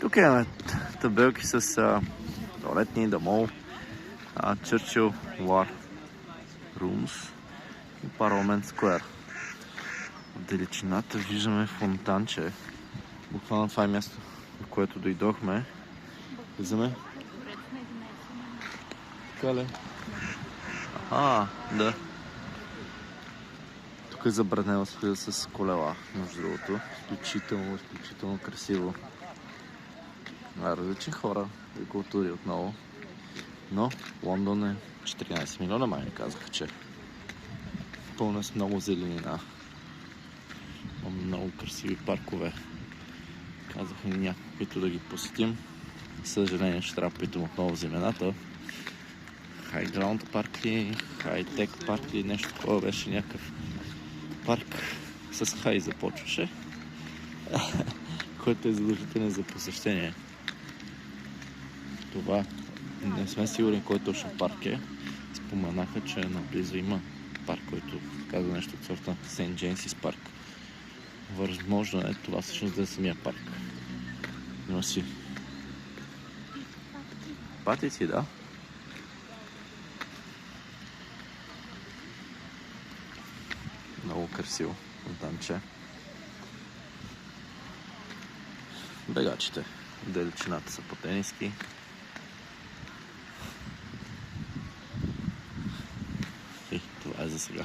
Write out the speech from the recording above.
Тук имаме табелки с туалетни, дамол, Churchill War Rooms и Parliament Square. В далечината виждаме фонтанче. Буквално това е място, в което дойдохме. Виждаме? Така ли? Да. Тук е забранено с колела, между другото. Изключително красиво. Различни хора и култури отново. Но Лондон е 14 милиона, май ми казаха, че пълна с много зеленина. Много красиви паркове. Казаха ни някакви, които да ги посетим. Съжаление, ще трябва да питам отново в земената. Хайграунд парк ли, хайтек парк ли, нещо такова беше, някакъв парк с хай започваше, който е задължителен за посещение. Това не сме сигурни кой точно парк е. Споменаха, че наблизо има парк, който казва нещо от сорта Сейнт Джеймсис парк. Възможно е това всъщност да е самия парк. Има си патици, да. Много красиво фонтанче. Бегачите. Далечината са по-тениски. И това е за сега.